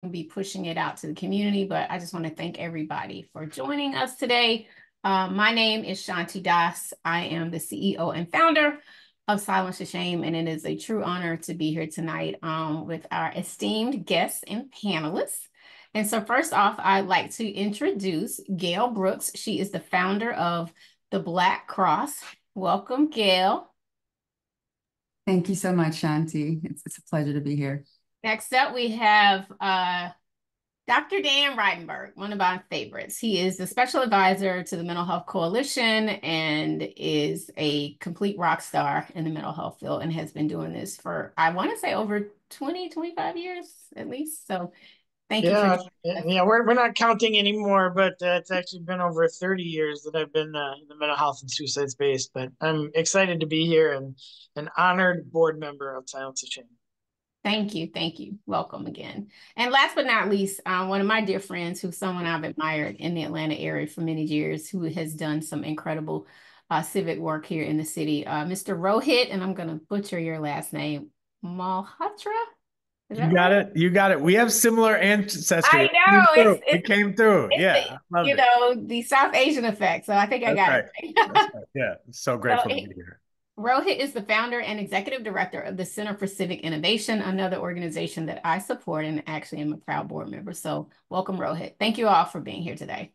be pushing it out to the community, but I just want to thank everybody for joining us today. My name is Shanti Das. I am the CEO and founder of Silence to Shame, and it is a true honor to be here tonight with our esteemed guests and panelists. And so first off, I'd like to introduce Gail Brooks. She is the founder of the Black Cross. Welcome, Gail. Thank you so much, Shanti. It's a pleasure to be here. Next up, we have Dr. Dan Reidenberg, one of our favorites. He is the special advisor to the Mental Health Coalition and is a complete rock star in the mental health field and has been doing this for, I want to say, over 20, 25 years at least. So thank you for Yeah, joining us. yeah, we're not counting anymore, but it's actually been over 30 years that I've been in the mental health and suicide space. But I'm excited to be here and an honored board member of Silence to Shame. Thank you. Thank you. Welcome again. And last but not least, one of my dear friends, who's someone I've admired in the Atlanta area for many years, who has done some incredible civic work here in the city, Mr. Rohit, and I'm going to butcher your last name, Malhotra. Is You that got right? it. You got it. We have similar I ancestry. know It came through. it's Yeah, the, I loved you it. know, the South Asian effect. So I think I That's got right. it That's right. right. Yeah. So So grateful to be here. Rohit is the founder and executive director of the Center for Civic Innovation, another organization that I support and actually am a proud board member. So welcome, Rohit. Thank you all for being here today.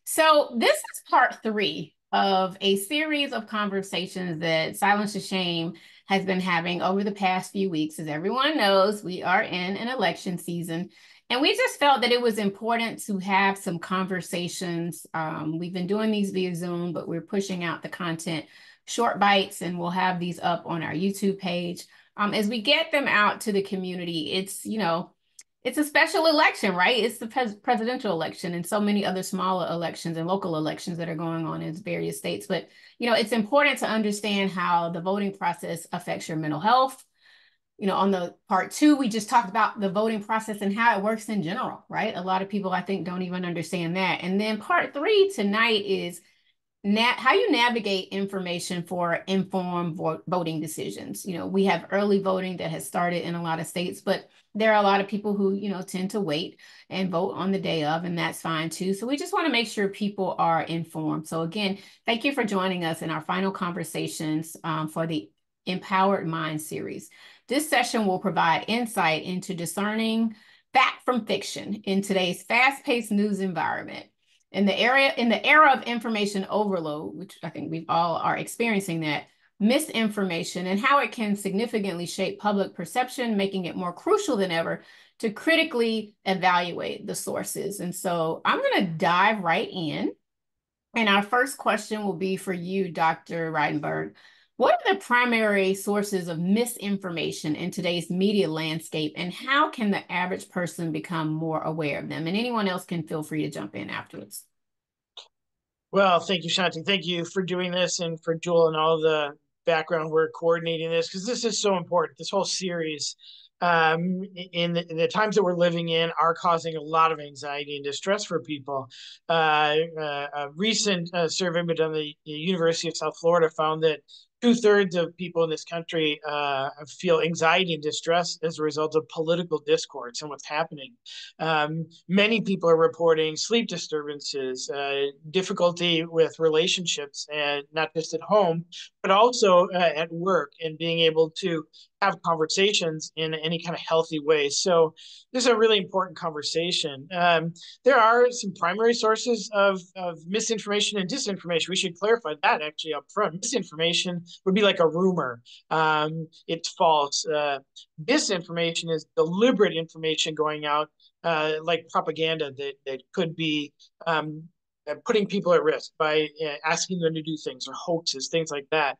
So this is part 3 of a series of conversations that Silence to Shame has been having over the past few weeks. As everyone knows, we are in an election season, and we just felt that it was important to have some conversations. We've been doing these via Zoom, but we're pushing out the content, short bites, and we'll have these up on our YouTube page. As we get them out to the community, it's a special election, right? It's the presidential election and so many other smaller elections and local elections that are going on in various states. But, it's important to understand how the voting process affects your mental health. On the part 2, we just talked about the voting process and how it works in general, right? A lot of people, I think, don't even understand that. And then part 3 tonight is how you navigate information for informed voting decisions. We have early voting that has started in a lot of states, but there are a lot of people who, tend to wait and vote on the day of, and that's fine too. So we just want to make sure people are informed. So again, thank you for joining us in our final conversations for the Empowered Mind series. This session will provide insight into discerning fact from fiction in today's fast-paced news environment. In the era of information overload, which I think we all are experiencing that, misinformation and how it can significantly shape public perception, making it more crucial than ever to critically evaluate the sources. And so I'm going to dive right in. And our first question will be for you, Dr. Reidenberg. What are the primary sources of misinformation in today's media landscape, and how can the average person become more aware of them? And anyone else can feel free to jump in afterwards. Well, thank you, Shanti. Thank you for doing this and for Jewel and all the background work coordinating this, because this is so important. This whole series, in the times that we're living in, are causing a lot of anxiety and distress for people. A recent survey done at the University of South Florida found that 2/3 of people in this country feel anxiety and distress as a result of political discourse and what's happening. Many people are reporting sleep disturbances, difficulty with relationships, and not just at home, but also at work, and being able to have conversations in any kind of healthy way. So this is a really important conversation. There are some primary sources of misinformation and disinformation. We should clarify that actually up front. Misinformation would be like a rumor. It's false. Disinformation is deliberate information going out, like propaganda that could be putting people at risk by asking them to do things, or hoaxes, things like that.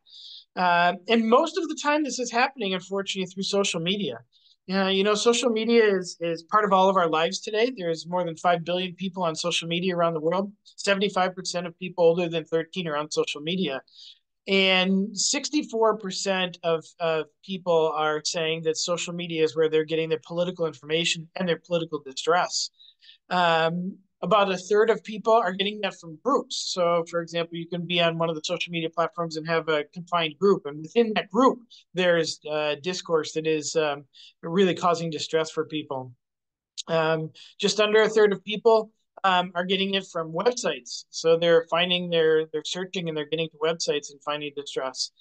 And most of the time, this is happening, unfortunately, through social media. Social media is part of all of our lives today. There's more than 5 billion people on social media around the world. 75% of people older than 13 are on social media. And 64% of people are saying that social media is where they're getting their political information and their political distress. About a third of people are getting that from groups. So, for example, you can be on one of the social media platforms and have a confined group, and within that group, there's discourse that is really causing distress for people. Just under a third of people are getting it from websites. So they're searching and they're getting to websites and finding distress.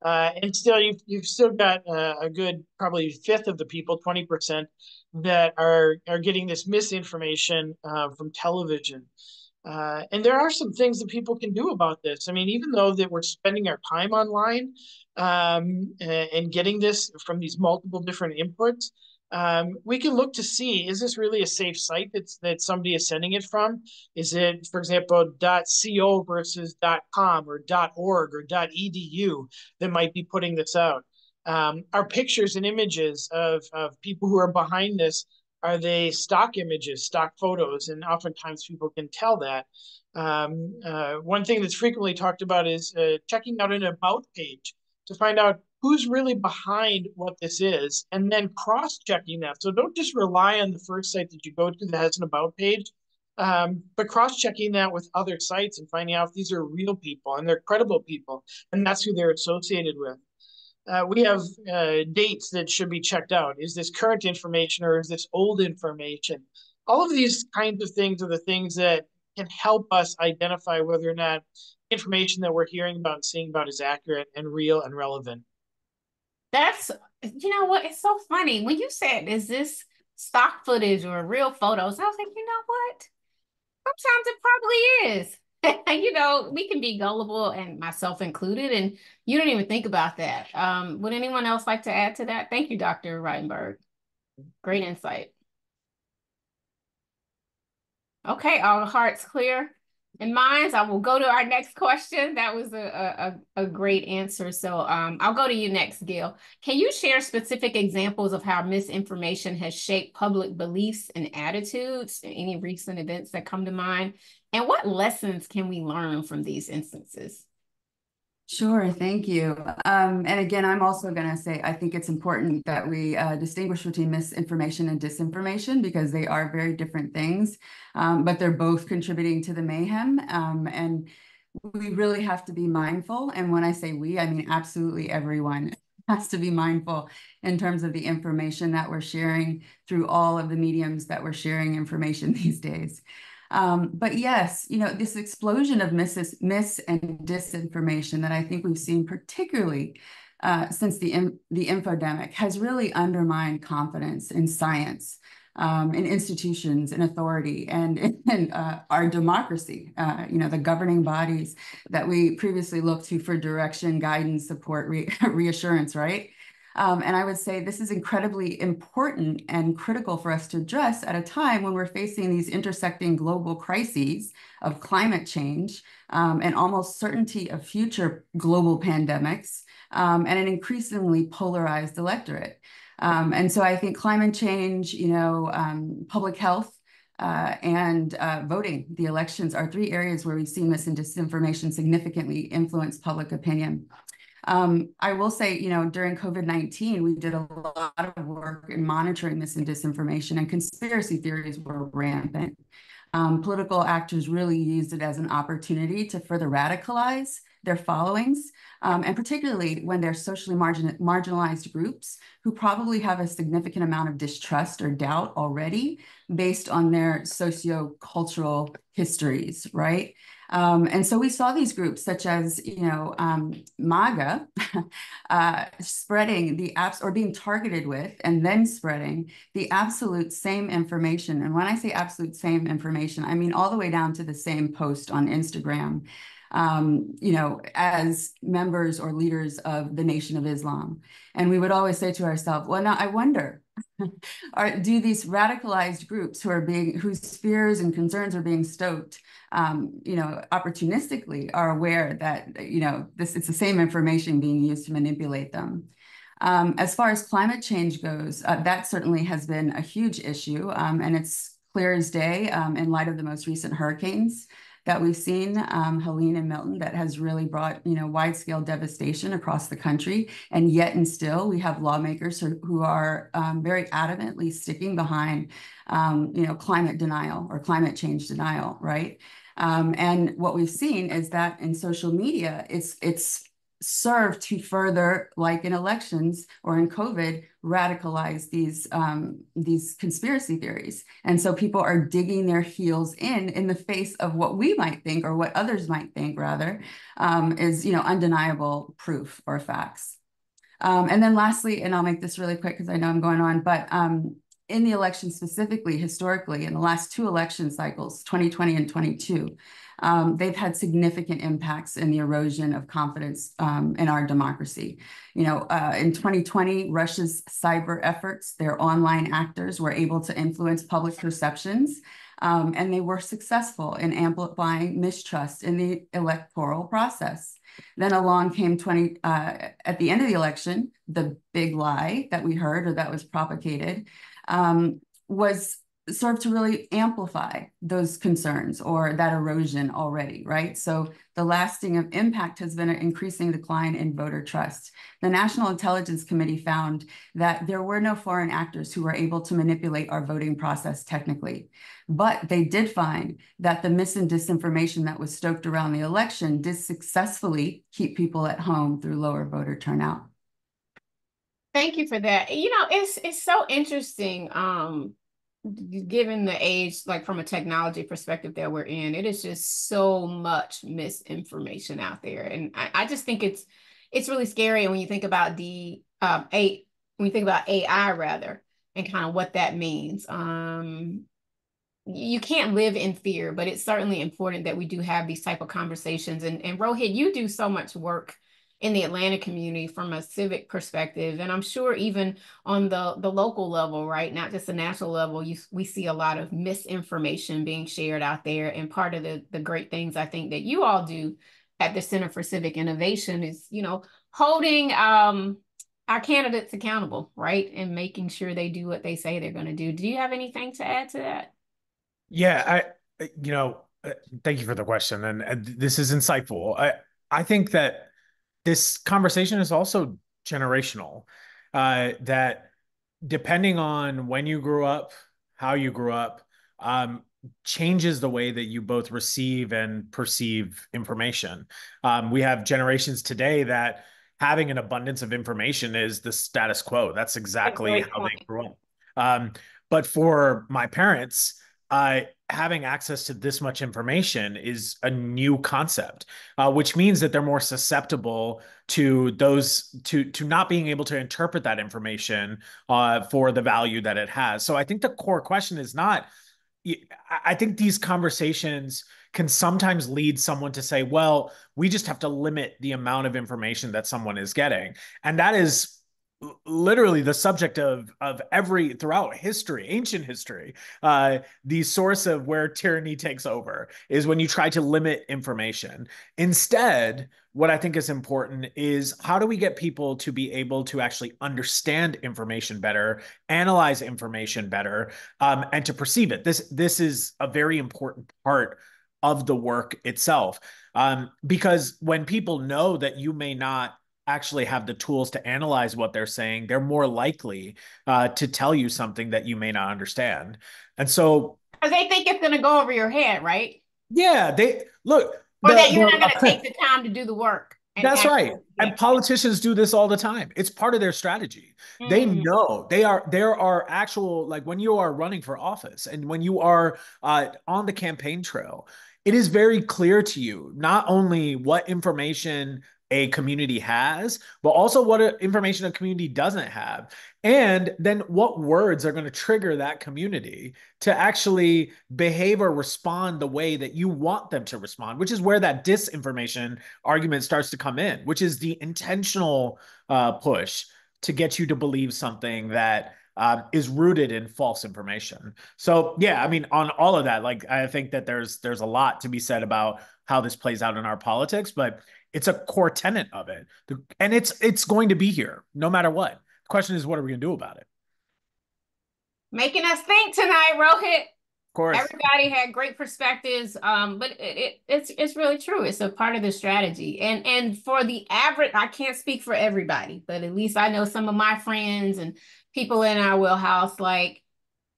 And still, you've still got a good probably fifth of the people, 20%, that are getting this misinformation from television. And there are some things that people can do about this. I mean, even though that we're spending our time online and getting this from these multiple different inputs, we can look to see, is this really a safe site that somebody is sending it from? Is it, for example, .co versus .com or .org or .edu that might be putting this out? Are pictures and images of people who are behind this, are they stock images, stock photos? And oftentimes people can tell that. One thing that's frequently talked about is checking out an about page to find out who's really behind what this is, and then cross-checking that. So don't just rely on the first site that you go to that has an about page, but cross-checking that with other sites and finding out if these are real people and they're credible people, and that's who they're associated with. We have dates that should be checked out. Is this current information or is this old information? All of these kinds of things are the things that can help us identify whether or not information that we're hearing about and seeing about is accurate and real and relevant. That's, you know what? It's so funny. When you said, is this stock footage or real photos? I was like, you know what? Sometimes it probably is. You know, we can be gullible, and myself included, and you don't even think about that. Would anyone else like to add to that? Thank you, Dr. Reitenberg. Great insight. Okay, all hearts clear and minds. I will go to our next question. That was a great answer. So I'll go to you next, Gil. Can you share specific examples of how misinformation has shaped public beliefs and attitudes? Any recent events that come to mind? And what lessons can we learn from these instances? Sure, thank you. And again, I'm also going to say I think it's important that we distinguish between misinformation and disinformation, because they are very different things, but they're both contributing to the mayhem. And we really have to be mindful. And when I say we, I mean absolutely everyone has to be mindful in terms of the information that we're sharing through all of the mediums that we're sharing information these days. But yes, you know, this explosion of mis and disinformation that I think we've seen, particularly since the infodemic, has really undermined confidence in science, in institutions, in authority, and in our democracy. You know, the governing bodies that we previously looked to for direction, guidance, support, reassurance, right? And I would say this is incredibly important and critical for us to address at a time when we're facing these intersecting global crises of climate change and almost certainty of future global pandemics and an increasingly polarized electorate. And so I think climate change, you know, public health, and voting, the elections, are three areas where we've seen mis and disinformation significantly influence public opinion. I will say, you know, during COVID-19, we did a lot of work in monitoring mis and disinformation, and conspiracy theories were rampant. Political actors really used it as an opportunity to further radicalize their followings, and particularly when they're socially marginalized groups who probably have a significant amount of distrust or doubt already based on their socio-cultural histories, right? And so we saw these groups such as, you know, MAGA spreading the apps, or being targeted with and then spreading the absolute same information. And when I say absolute same information, I mean all the way down to the same post on Instagram, you know, as members or leaders of the Nation of Islam. And we would always say to ourselves, well, now I wonder, do these radicalized groups whose fears and concerns are being stoked, you know, opportunistically, are aware that, you know, it's the same information being used to manipulate them. As far as climate change goes, that certainly has been a huge issue, and it's clear as day in light of the most recent hurricanes that we've seen, Helene and Milton, that has really brought, wide-scale devastation across the country. And yet and still, we have lawmakers who are very adamantly sticking behind, climate denial or climate change denial, right? And what we've seen is that in social media, it's served to further, like in elections or in COVID, radicalize these conspiracy theories. And so people are digging their heels in the face of what we might think, or what others might think rather, is undeniable proof or facts. And then lastly, and I'll make this really quick because I know I'm going on, but in the election specifically, historically, in the last two election cycles, 2020 and 22, they've had significant impacts in the erosion of confidence in our democracy. In 2020, Russia's cyber efforts, their online actors were able to influence public perceptions, and they were successful in amplifying mistrust in the electoral process. Then along came at the end of the election, the big lie that we heard, or that was propagated, was served to really amplify those concerns or that erosion already, right? So the lasting of impact has been an increasing decline in voter trust. The National Intelligence Committee found that there were no foreign actors who were able to manipulate our voting process technically. But they did find that the mis and disinformation that was stoked around the election did successfully keep people at home through lower voter turnout. Thank you for that. It's so interesting. Given the age, like from a technology perspective that we're in, it is just so much misinformation out there, and I just think it's really scary. And when you think about when you think about AI rather, and kind of what that means, you can't live in fear, but it's certainly important that we do have these type of conversations. And Rohit, you do so much work in the Atlanta community from a civic perspective. And I'm sure even on the local level, right, not just the national level, we see a lot of misinformation being shared out there. And part of the great things I think that you all do at the Center for Civic Innovation is, holding our candidates accountable, right, and making sure they do what they say they're going to do. Do you have anything to add to that? Yeah, thank you for the question, and this is insightful. I think that this conversation is also generational. That depending on when you grew up, how you grew up, changes the way that you both receive and perceive information. We have generations today that having an abundance of information is the status quo. That's exactly how they grew up. But for my parents, having access to this much information is a new concept, which means that they're more susceptible to to not being able to interpret that information for the value that it has. So I think the core question is not. I think these conversations can sometimes lead someone to say, well, we just have to limit the amount of information that someone is getting. And that is literally the subject of every throughout history, ancient history. The source of where tyranny takes over is when you try to limit information. Instead, what I think is important is how do we get people to be able to actually understand information better, analyze information better, and to perceive it. This is a very important part of the work itself, because when people know that you may not actually have the tools to analyze what they're saying, they're more likely to tell you something that you may not understand. And so, because they think it's going to go over your head, right? Yeah, they look, or that you're not going to take the time to do the work. That's right. And politicians do this all the time. It's part of their strategy. They know there are actual, like when you are running for office and when you are on the campaign trail, it is very clear to you not only what information a community has, but also what information a community doesn't have. And then what words are going to trigger that community to actually behave or respond the way that you want them to respond, which is where that disinformation argument starts to come in, which is the intentional push to get you to believe something that is rooted in false information. So yeah, I mean, on all of that, like I think that there's a lot to be said about how this plays out in our politics, but it's a core tenet of it. And it's going to be here no matter what. The question is, what are we going to do about it? Making us think tonight, Rohit. course. Everybody had great perspectives, but it's really true. It's a part of the strategy. And for the average, I can't speak for everybody, but at least I know some of my friends and people in our wheelhouse, like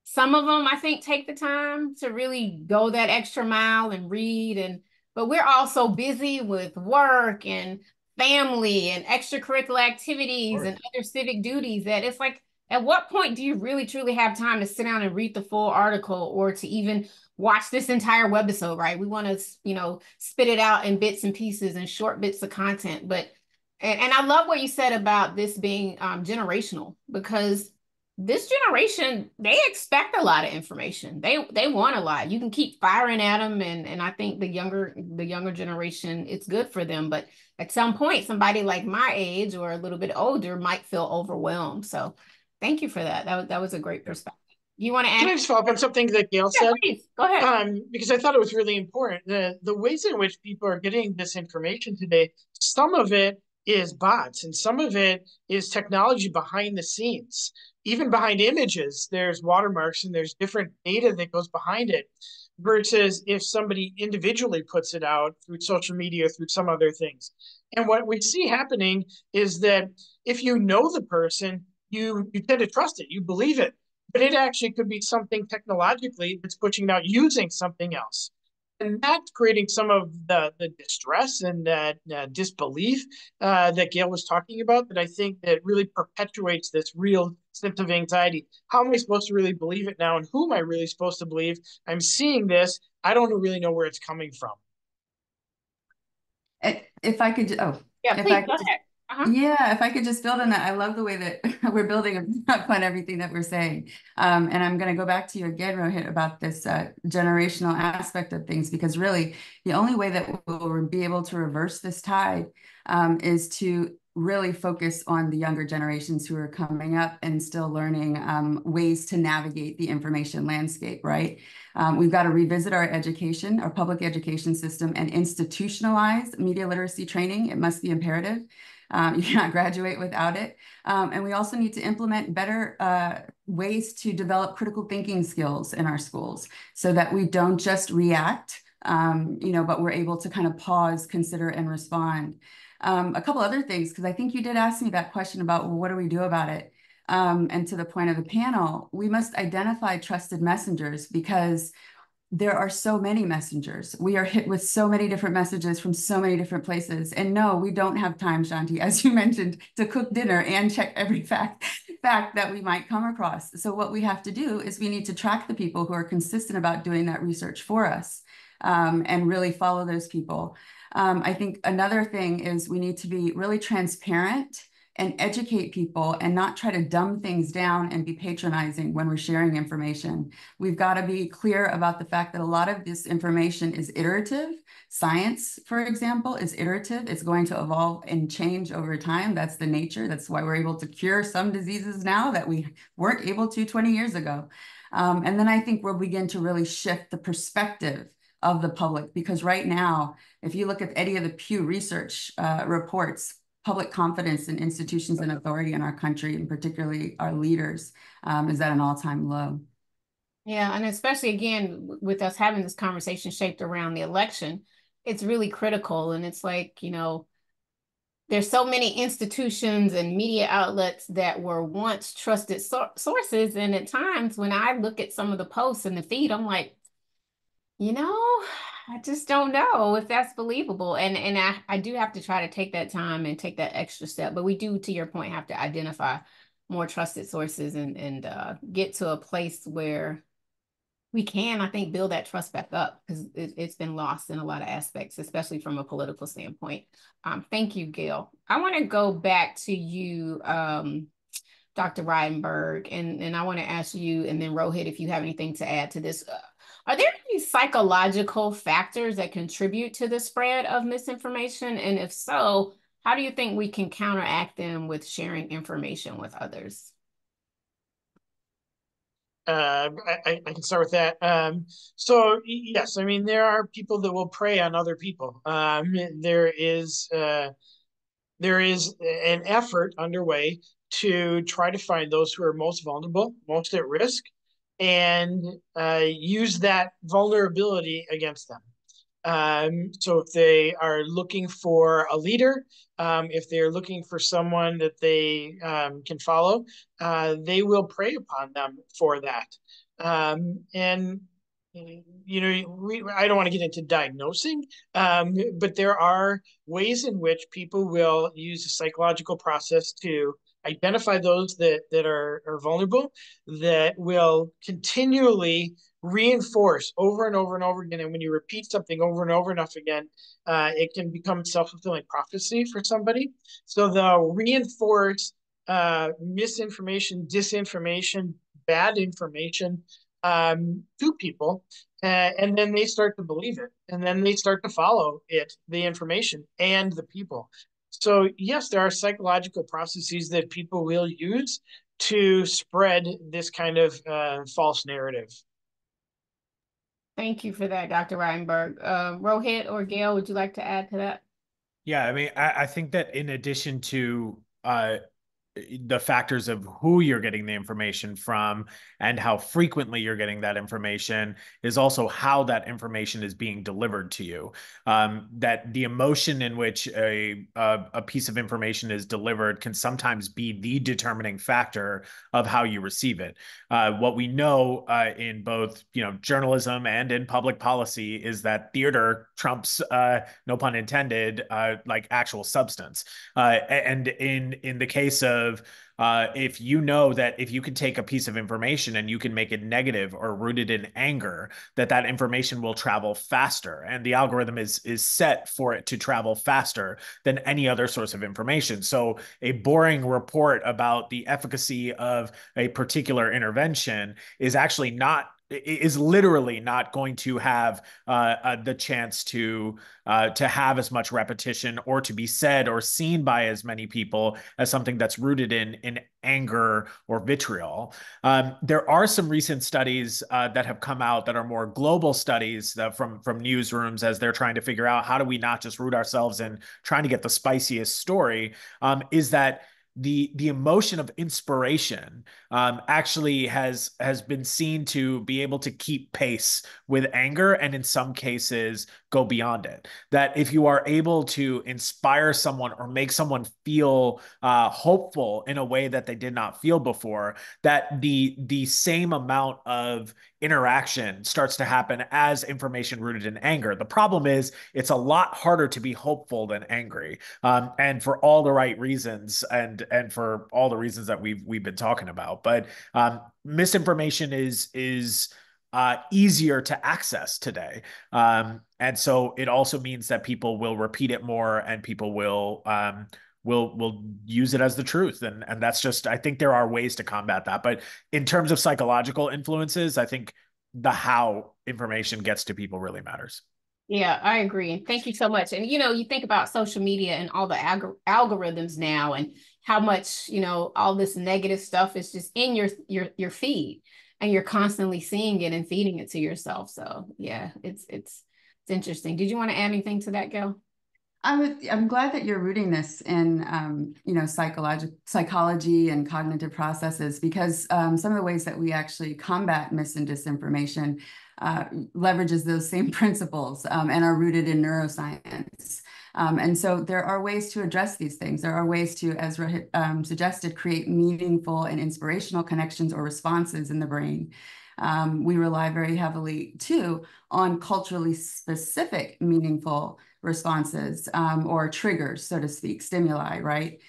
some of them, I think, take the time to really go that extra mile and read. But we're all so busy with work and family and extracurricular activities and other civic duties that it's like, at what point do you really truly have time to sit down and read the full article or to even watch this entire webisode, right? We want to, spit it out in bits and pieces and short bits of content. And I love what you said about this being generational, because this generation, they expect a lot of information. They want a lot. You can keep firing at them, and I think the younger generation, it's good for them. But at some point, somebody like my age or a little bit older might feel overwhelmed. So thank you for that. That was a great perspective. You want to Can add? I just follow up on something that Gail Yeah, said? please go ahead. Because I thought it was really important. The ways in which people are getting this information today, some of it is bots and some of it is technology behind the scenes. Even behind images, there's watermarks and there's different data that goes behind it. Versus if somebody individually puts it out through social media, through some other things. And what we see happening is that if you know the person, you tend to trust it, you believe it, but it actually could be something technologically that's pushing out using something else. And that's creating some of the distress and that disbelief that Gail was talking about, that I think that really perpetuates this real sense of anxiety. How am I supposed to really believe it now? And who am I really supposed to believe? I'm seeing this. I don't really know where it's coming from. If I could, oh, Yeah, if I please go could ahead. Uh-huh. Yeah, if I could just build on that, I love the way that we're building upon everything that we're saying. And I'm going to go back to you again, Rohit, about this generational aspect of things, because really the only way that we'll be able to reverse this tide is to really focus on the younger generations who are coming up and still learning ways to navigate the information landscape, right? We've got to revisit our education, our public education system, and institutionalize media literacy training. It must be imperative. You cannot graduate without it. And we also need to implement better ways to develop critical thinking skills in our schools so that we don't just react, but we're able to kind of pause, consider, and respond. A couple other things, because I think you did ask me that question about, well, what do we do about it? And to the point of the panel, we must identify trusted messengers, because there are so many messengers. We are hit with so many different messages from so many different places. And no, we don't have time, Shanti, as you mentioned, to cook dinner and check every fact that we might come across. So what we have to do is we need to track the people who are consistent about doing that research for us, and really follow those people. I think another thing is we need to be really transparent and educate people and not try to dumb things down and be patronizing when we're sharing information. We've got to be clear about the fact that a lot of this information is iterative. Science, for example, is iterative. It's going to evolve and change over time. That's the nature. That's why we're able to cure some diseases now that we weren't able to 20 years ago. And then I think we'll begin to really shift the perspective of the public, because right now, if you look at any of the Pew Research reports, public confidence in institutions and authority in our country, and particularly our leaders, is at an all-time low. Yeah, and especially again with us having this conversation shaped around the election, it's really critical. And it's like, there's so many institutions and media outlets that were once trusted sources. And at times when I look at some of the posts in the feed, I'm like, I just don't know if that's believable. And I do have to try to take that time and take that extra step. But we do, to your point, have to identify more trusted sources and get to a place where we can, I think, build that trust back up, because it's been lost in a lot of aspects, especially from a political standpoint. Thank you, Gail. I want to go back to you, Dr. Reidenberg, and I want to ask you, and then Rohit, if you have anything to add to this. Are there any psychological factors that contribute to the spread of misinformation? And if so, how do you think we can counteract them with sharing information with others? I can start with that. So yes, I mean, there are people that will prey on other people. There is an effort underway to try to find those who are most vulnerable, most at risk, and use that vulnerability against them. So if they are looking for a leader, if they're looking for someone that they can follow, they will prey upon them for that. And I don't want to get into diagnosing, but there are ways in which people will use a psychological process to identify those that are vulnerable, that will continually reinforce over and over and over again. And when you repeat something over and over enough again, it can become self-fulfilling prophecy for somebody. So they'll reinforce misinformation, disinformation, bad information to people, and then they start to believe it, and then they start to follow it, the information and the people. So yes, there are psychological processes that people will use to spread this kind of false narrative. Thank you for that, Dr. Reinberg. Rohit or Gail, would you like to add to that? Yeah, I mean, I think that in addition to the factors of who you're getting the information from and how frequently you're getting that information is also how that information is being delivered to you. That the emotion in which a piece of information is delivered can sometimes be the determining factor of how you receive it. What we know in both journalism and in public policy is that theater trumps, no pun intended, like actual substance. And in the case of if you know that if you can take a piece of information and you can make it negative or rooted in anger, that information will travel faster, and the algorithm is set for it to travel faster than any other source of information. So a boring report about the efficacy of a particular intervention is literally not going to have the chance to have as much repetition or to be said or seen by as many people as something that's rooted in anger or vitriol. There are some recent studies that have come out that are more global studies from newsrooms as they're trying to figure out how do we not just root ourselves in trying to get the spiciest story, is that the emotion of inspiration actually has been seen to be able to keep pace with anger, and in some cases go beyond it. That if you are able to inspire someone or make someone feel hopeful in a way that they did not feel before, that the same amount of interaction starts to happen as information rooted in anger. The problem is it's a lot harder to be hopeful than angry, and for all the right reasons, and for all the reasons that we've been talking about. But misinformation is easier to access today. And so it also means that people will repeat it more, and people will use it as the truth. And that's just, I think there are ways to combat that. But in terms of psychological influences, I think the how information gets to people really matters. Yeah, I agree. Thank you so much. And you think about social media and all the algorithms now, and how much, all this negative stuff is just in your feed, and you're constantly seeing it and feeding it to yourself. So yeah, it's interesting. Did you want to add anything to that, Gail? I'm glad that you're rooting this in, psychology and cognitive processes, because some of the ways that we actually combat mis and disinformation leverages those same principles and are rooted in neuroscience. And so there are ways to address these things. There are ways to, as Rohit suggested, create meaningful and inspirational connections or responses in the brain. We rely very heavily, too, on culturally specific, meaningful responses or triggers, so to speak, stimuli, right?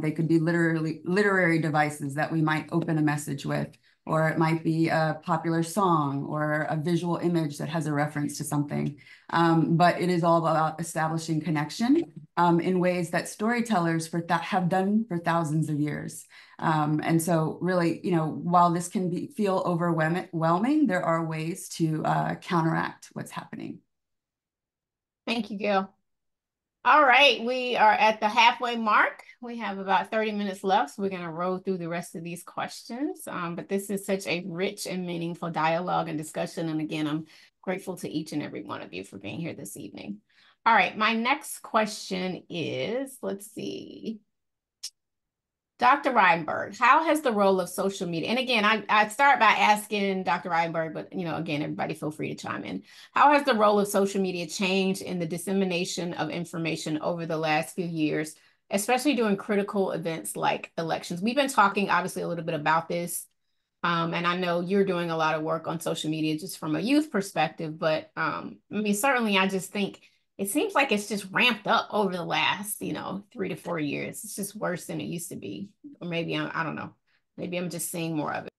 They could be literary devices that we might open a message with, or it might be a popular song or a visual image that has a reference to something. But it is all about establishing connection in ways that storytellers have done for thousands of years. And so really, while this can feel overwhelming, there are ways to counteract what's happening. Thank you, Gail. All right, we are at the halfway mark. We have about 30 minutes left, so we're going to roll through the rest of these questions. But this is such a rich and meaningful dialogue and discussion. And again, I'm grateful to each and every one of you for being here this evening. All right, my next question is, let's see. Dr. Reinberg, how has the role of social media, and again, I start by asking Dr. Reinberg, but again, everybody feel free to chime in. How has the role of social media changed in the dissemination of information over the last few years, especially during critical events like elections? We've been talking obviously a little bit about this, and I know you're doing a lot of work on social media just from a youth perspective, but I mean, certainly I just think it seems like it's just ramped up over the last, 3 to 4 years. It's just worse than it used to be. Or maybe I don't know. Maybe I'm just seeing more of it.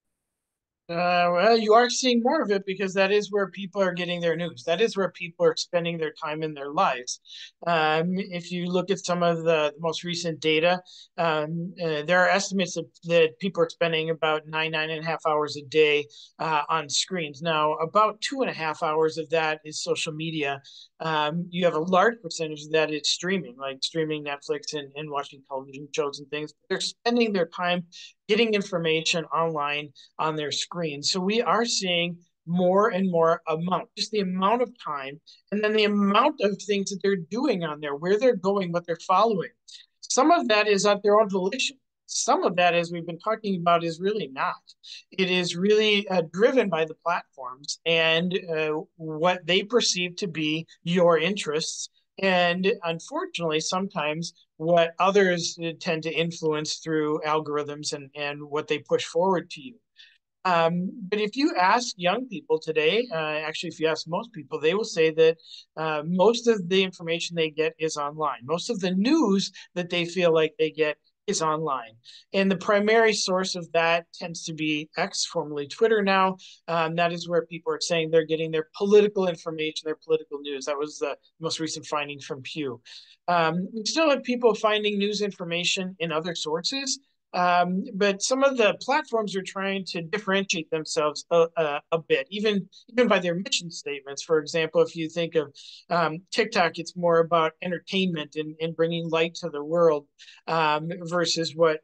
Well, you are seeing more of it because that is where people are getting their news. That is where people are spending their time in their lives. If you look at some of the most recent data, there are estimates that people are spending about 9.5 hours a day on screens. Now, about 2.5 hours of that is social media. You have a large percentage of that is streaming, like streaming Netflix and watching television shows and things. They're spending their time getting information online on their screen. So we are seeing more and more amount, just the amount of time, and then the amount of things that they're doing on there, where they're going, what they're following. Some of that is at their own volition. Some of that, as we've been talking about, is really not. It is really driven by the platforms and what they perceive to be your interests. And unfortunately, sometimes what others tend to influence through algorithms and what they push forward to you. But if you ask young people today, actually, if you ask most people, they will say that most of the information they get is online. Most of the news that they feel like they get is online. And the primary source of that tends to be X, formerly Twitter now. That is where people are saying they're getting their political information, their political news. That was the most recent finding from Pew. We still have people finding news information in other sources. But some of the platforms are trying to differentiate themselves a bit, even by their mission statements. For example, if you think of TikTok, it's more about entertainment and bringing light to the world versus what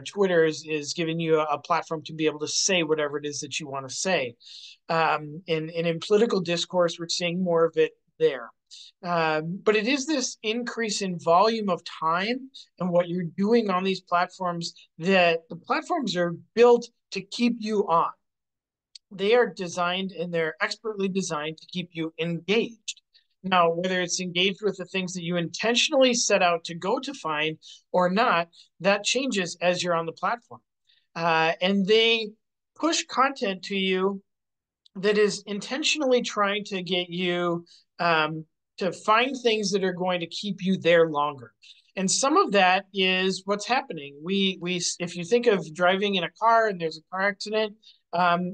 Twitter is giving you a platform to be able to say whatever it is that you want to say. And in political discourse, we're seeing more of it there. But it is this increase in volume of time and what you're doing on these platforms that the platforms are built to keep you on. They are designed and they're expertly designed to keep you engaged. Now, whether it's engaged with the things that you intentionally set out to go to find or not, that changes as you're on the platform. And they push content to you that is intentionally trying to get you to find things that are going to keep you there longer. And some of that is what's happening. If you think of driving in a car and there's a car accident,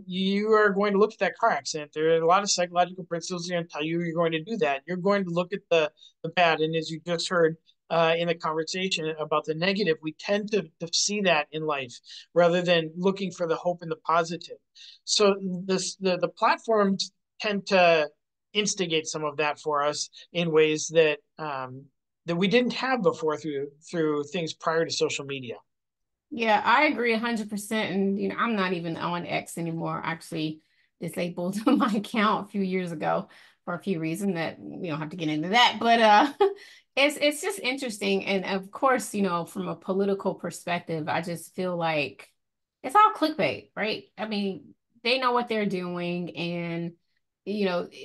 you are going to look at that car accident. There are a lot of psychological principles that are going to tell you you're going to do that. You're going to look at the bad. And as you just heard in the conversation about the negative, we tend to see that in life rather than looking for the hope and the positive. So the platforms tend to instigate some of that for us in ways that that we didn't have before through things prior to social media. Yeah, I agree 100%. And, I'm not even on X anymore. I actually disabled my account a few years ago for a few reasons that we don't have to get into that. But it's just interesting. And of course, from a political perspective, I just feel like it's all clickbait, right? I mean, they know what they're doing and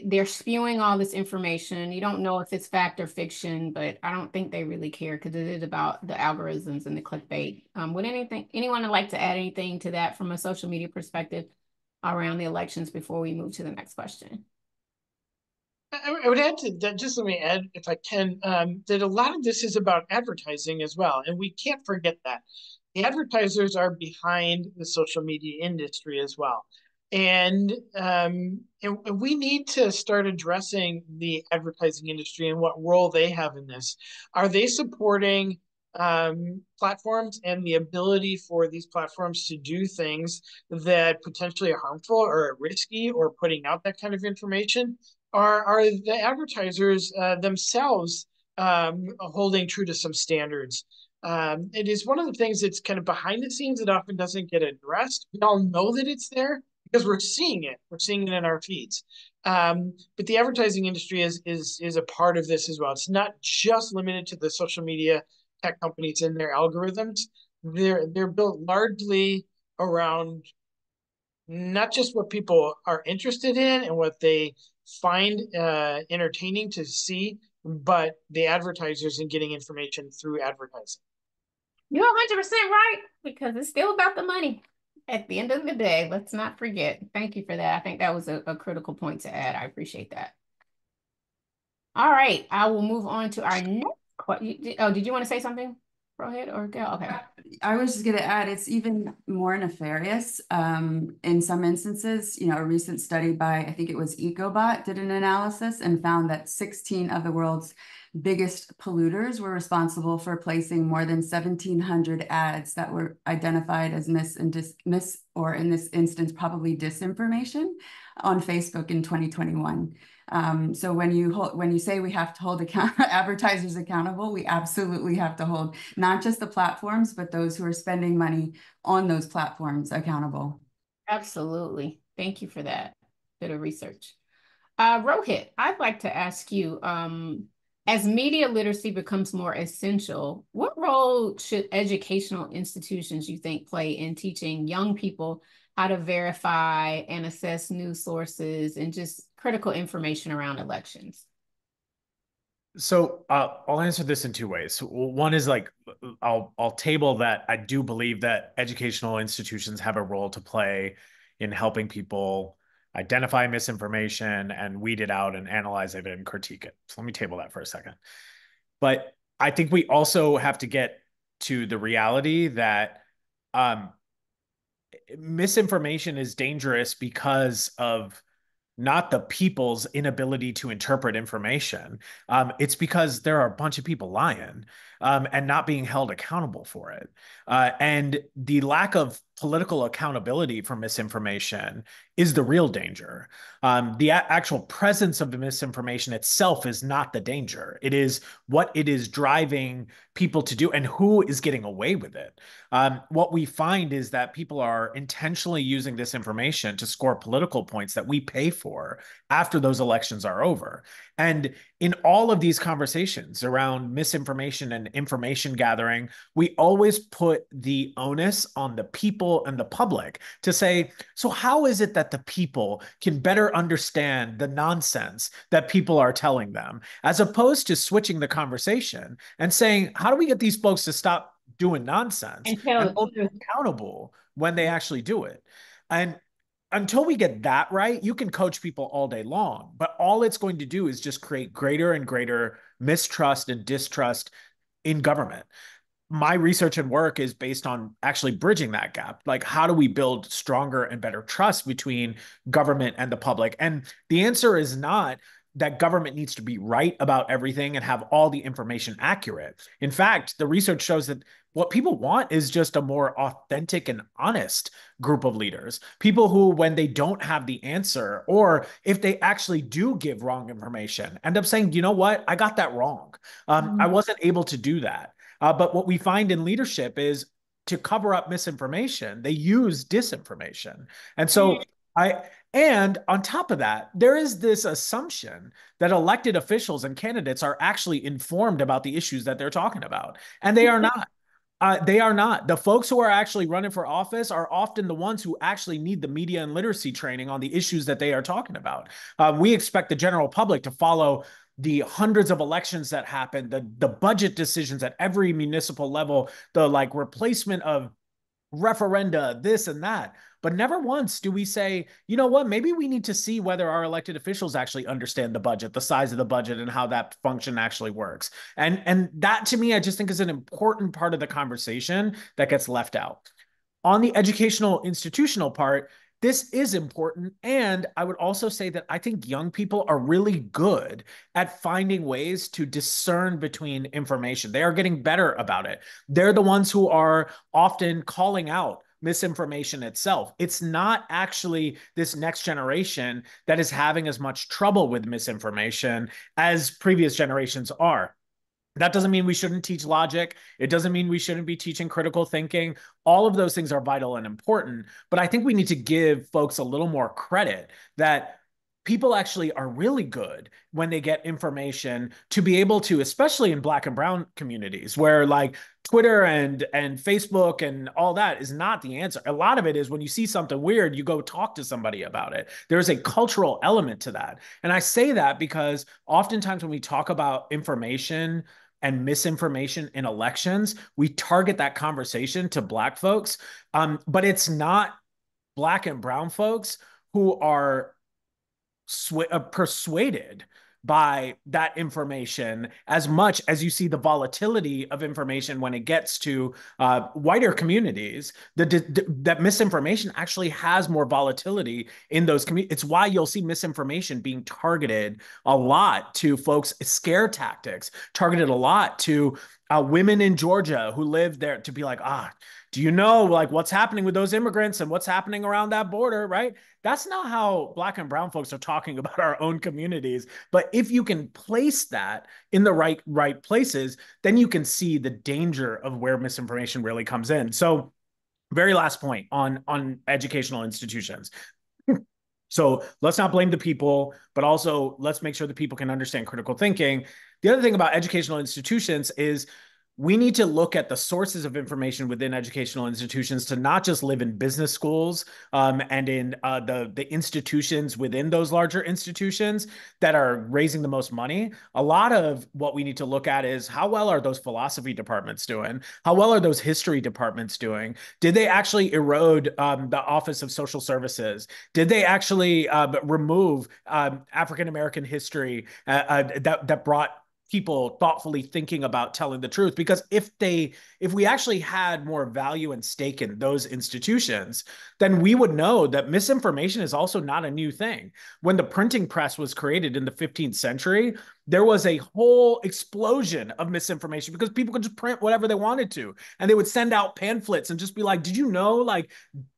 they're spewing all this information. You don't know if it's fact or fiction, but I don't think they really care because it is about the algorithms and the clickbait. Would anyone like to add anything to that from a social media perspective around the elections before we move to the next question? I would add to that, just let me add, if I can, that a lot of this is about advertising as well. And we can't forget that. The advertisers are behind the social media industry as well. And we need to start addressing the advertising industry and what role they have in this. Are they supporting platforms and the ability for these platforms to do things that potentially are harmful or risky or putting out that kind of information? Are the advertisers themselves holding true to some standards? It is one of the things that's kind of behind the scenes that often doesn't get addressed. We all know that it's there because we're seeing it. We're seeing it in our feeds. But the advertising industry is a part of this as well. It's not just limited to the social media tech companies and their algorithms. they're built largely around not just what people are interested in and what they find entertaining to see, but the advertisers and getting information through advertising. You're 100% right, because it's still about the money. At the end of the day, let's not forget. Thank you for that. I think that was a critical point to add. I appreciate that. All right, I will move on to our next question. Oh, did you want to say something? Go ahead or go. Okay. I was just going to add, it's even more nefarious. In some instances, a recent study by, I think it was EcoBot, did an analysis and found that 16 of the world's biggest polluters were responsible for placing more than 1,700 ads that were identified as or in this instance, probably disinformation on Facebook in 2021. So when you say we have to hold advertisers accountable, we absolutely have to hold not just the platforms, but those who are spending money on those platforms accountable. Absolutely. Thank you for that bit of research. Rohit, I'd like to ask you, as media literacy becomes more essential, what role should educational institutions, you think, play in teaching young people how to verify and assess news sources and just critical information around elections? So I'll answer this in two ways. One is like I'll table that I do believe that educational institutions have a role to play in helping people identify misinformation and weed it out and analyze it and critique it. So let me table that for a second. But I think we also have to get to the reality that um, misinformation is dangerous because of not the people's inability to interpret information. It's because there are a bunch of people lying and not being held accountable for it. And the lack of political accountability for misinformation is the real danger. The actual presence of the misinformation itself is not the danger. It is what it is driving people to do and who is getting away with it. What we find is that people are intentionally using this information to score political points that we pay for after those elections are over. And in all of these conversations around misinformation and information gathering, we always put the onus on the people and the public to say, so how is it that the people can better understand the nonsense that people are telling them, as opposed to switching the conversation and saying, how do we get these folks to stop doing nonsense And tell and the hold them truth. accountable when they actually do it? And until we get that right, you can coach people all day long, but all it's going to do is just create greater and greater mistrust and distrust in government. My research and work is based on actually bridging that gap. Like, how do we build stronger and better trust between government and the public? And the answer is not that government needs to be right about everything and have all the information accurate. In fact, the research shows that what people want is just a more authentic and honest group of leaders. People who, when they don't have the answer, or if they actually do give wrong information, end up saying, you know what, I got that wrong. I wasn't able to do that. But what we find in leadership is to cover up misinformation, they use disinformation. And so and on top of that, there is this assumption that elected officials and candidates are actually informed about the issues that they're talking about. And they are not. They are not. The folks who are actually running for office are often the ones who actually need the media and literacy training on the issues that they are talking about. We expect the general public to follow the hundreds of elections that happen, the budget decisions at every municipal level, the like replacement of referenda, this and that. But never once do we say, you know what, maybe we need to see whether our elected officials actually understand the budget, the size of the budget, and how that function actually works. And that to me, I just think is an important part of the conversation that gets left out. On the educational institutional part, this is important. And I would also say that I think young people are really good at finding ways to discern between information. They are getting better about it. They're the ones who are often calling out misinformation itself. It's not actually this next generation that is having as much trouble with misinformation as previous generations are. That doesn't mean we shouldn't teach logic. It doesn't mean we shouldn't be teaching critical thinking. All of those things are vital and important. But I think we need to give folks a little more credit that people actually are really good when they get information to be able to, especially in Black and brown communities where like Twitter and Facebook and all that is not the answer. A lot of it is when you see something weird, you go talk to somebody about it. There's a cultural element to that. And I say that because oftentimes when we talk about information and misinformation in elections, we target that conversation to Black folks. But it's not Black and brown folks who are persuaded by that information as much as you see the volatility of information when it gets to whiter communities. That misinformation actually has more volatility in those communities. It's why you'll see misinformation being targeted a lot to folks, scare tactics, targeted a lot to women in Georgia who live there to be like, do you know like what's happening with those immigrants and what's happening around that border, right? That's not how Black and brown folks are talking about our own communities. But if you can place that in the right places, then you can see the danger of where misinformation really comes in. So, very last point on educational institutions. So let's not blame the people, but also let's make sure that people can understand critical thinking. The other thing about educational institutions is we need to look at the sources of information within educational institutions to not just live in business schools and in the institutions within those larger institutions that are raising the most money. A lot of what we need to look at is how well are those philosophy departments doing? How well are those history departments doing? Did they actually erode the Office of Social Services? Did they actually remove African American history that brought people thoughtfully thinking about telling the truth? Because if we actually had more value and stake in those institutions, then we would know that misinformation is also not a new thing. When the printing press was created in the 15th century, there was a whole explosion of misinformation because people could just print whatever they wanted to, and they would send out pamphlets and just be like, did you know like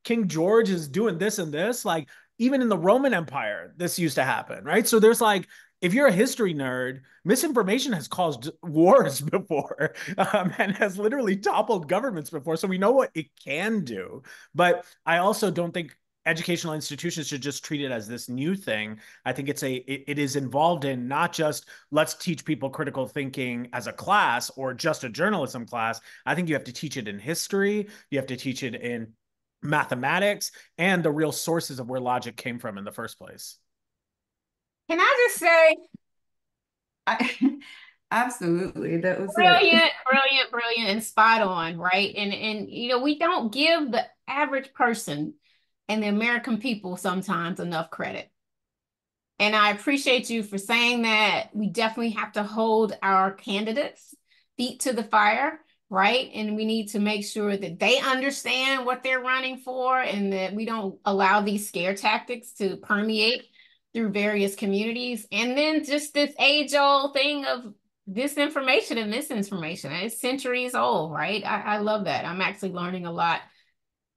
King George is doing this and this? Like even in the Roman Empire this used to happen, right? So there's like, if you're a history nerd, misinformation has caused wars before and has literally toppled governments before. So we know what it can do. But I also don't think educational institutions should just treat it as this new thing. I think it is involved in not just let's teach people critical thinking as a class or just a journalism class. I think you have to teach it in history. You have to teach it in mathematics and the real sources of where logic came from in the first place. Can I just say, I, absolutely. That was brilliant, brilliant, brilliant, and spot on, right? And you know, we don't give the average person and the American people sometimes enough credit. And I appreciate you for saying that. We definitely have to hold our candidates' feet to the fire, right? And we need to make sure that they understand what they're running for and that we don't allow these scare tactics to permeate through various communities. And then just this age-old thing of disinformation and misinformation. It's centuries old, right? I love that. I'm actually learning a lot